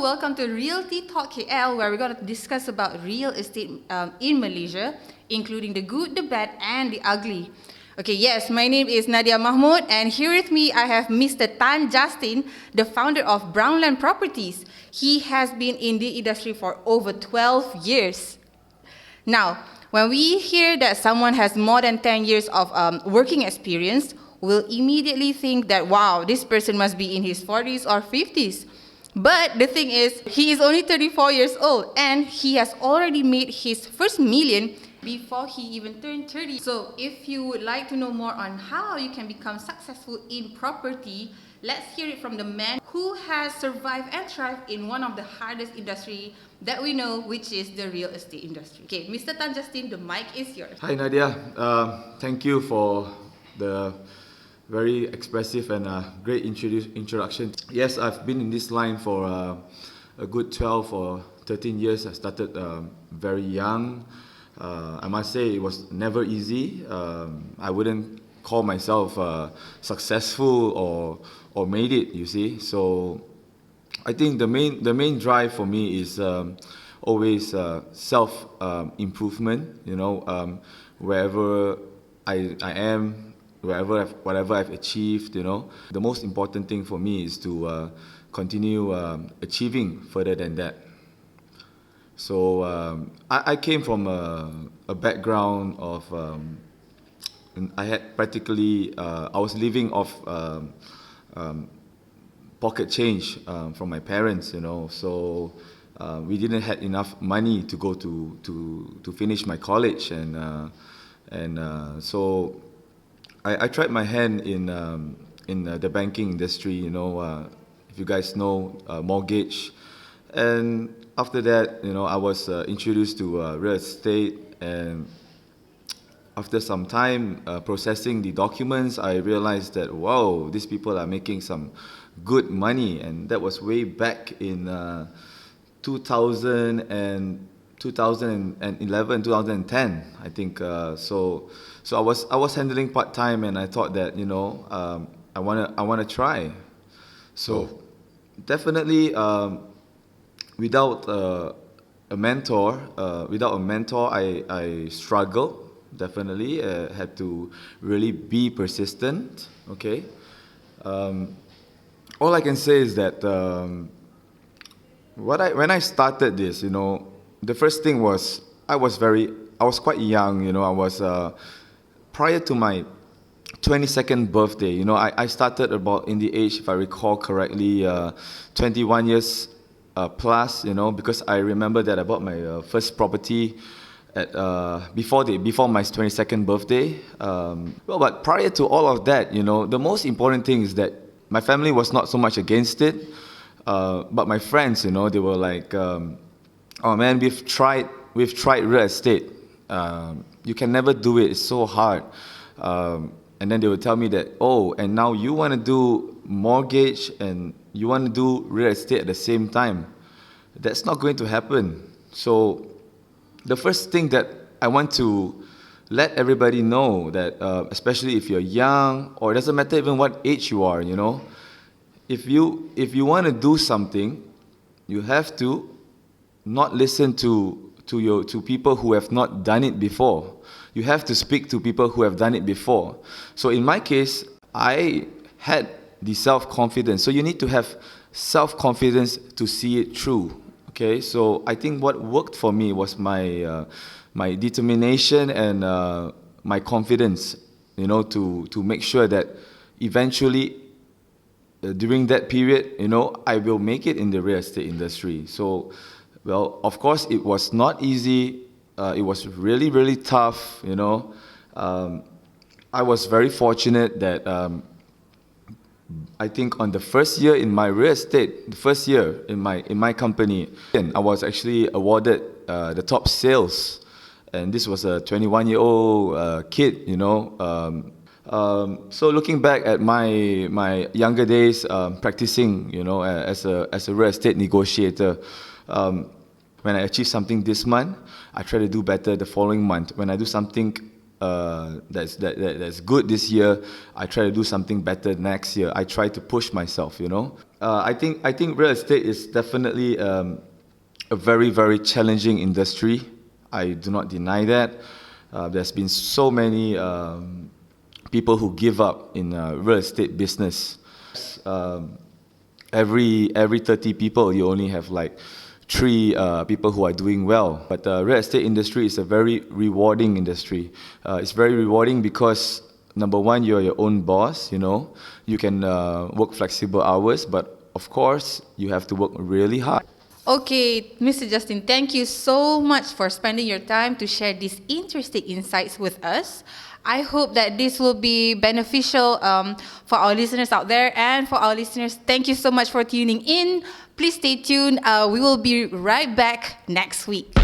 welcome to Realty Talk KL, where we're going to discuss about real estate in Malaysia, including the good, the bad, and the ugly. Okay, yes, my name is Nadia Mahmood, and here with me I have Mr. Tan Justin, the founder of Brownland Properties. He has been in the industry for over 12 years. Now, when we hear that someone has more than 10 years of working experience, we'll immediately think that, wow, this person must be in his 40s or 50s. But the thing is, he is only 34 years old, and he has already made his first million before he even turned 30. So if you would like to know more on how you can become successful in property, let's hear it from the man who has survived and thrived in one of the hardest industry that we know, which is the real estate industry. Okay, Mr. Tan Justin, the mic is yours. Hi Nadia, thank you for the very expressive and great introduction. Yes, I've been in this line for a good 12 or 13 years. I started very young. I must say it was never easy. I wouldn't call myself successful or made it, you see. So I think the main drive for me is always self improvement. You know, wherever I am, whatever I've achieved, you know, the most important thing for me is to continue achieving further than that. So I came from a background of I had practically I was living off pocket change from my parents, you know. So we didn't have enough money to go to finish my college, and so I tried my hand in the banking industry, you know. If you guys know mortgage, and after that, you know, I was introduced to real estate, and after some time processing the documents, I realized that, wow, these people are making some good money, and that was way back in 2011, 2010, I think. So I was handling part time, and I thought that, you know, I wanna try. So definitely. Without a mentor, I struggled. Definitely, had to really be persistent. Okay. All I can say is that when I started this, you know, the first thing was I was quite young. You know, I was prior to my 22nd birthday. You know, I started about in the age, if I recall correctly, 21 years. Plus, you know, because I remember that I bought my first property at before my 22nd birthday. Well, but prior to all of that, you know, the most important thing is that my family was not so much against it, but my friends, you know, they were like, "Oh man, we've tried real estate. You can never do it. It's so hard." And then they would tell me that, "Oh, and now you want to do mortgage and you want to do real estate at the same time. That's not going to happen." So the first thing that I want to let everybody know that, especially if you're young, or it doesn't matter even what age you are, you know, if you want to do something, you have to not listen to people who have not done it before. You have to speak to people who have done it before. So in my case, I had the self-confidence. So you need to have self-confidence to see it through. Okay, so I think what worked for me was my determination and my confidence, you know, to make sure that eventually during that period, you know, I will make it in the real estate industry. So, well, of course, it was not easy. It was really, really tough, you know. I was very fortunate that I think on the first year in my real estate, the first year in my company, I was actually awarded the top sales, and this was a 21-year-old kid, you know. So looking back at my younger days, practicing, you know, as a real estate negotiator, when I achieve something this month, I try to do better the following month. When I do something that's good this year, I try to do something better next year. I try to push myself, you know. I think real estate is definitely a very, very challenging industry. I do not deny that. There's been so many people who give up in real estate business. Every 30 people, you only have like 3 people who are doing well. But the real estate industry is a very rewarding industry. It's very rewarding because number one, you're your own boss. You know, you can work flexible hours, but of course, you have to work really hard. Okay, Mr. Justin, thank you so much for spending your time to share these interesting insights with us. I hope that this will be beneficial for our listeners out there, and for our listeners, thank you so much for tuning in. Please stay tuned. We will be right back next week.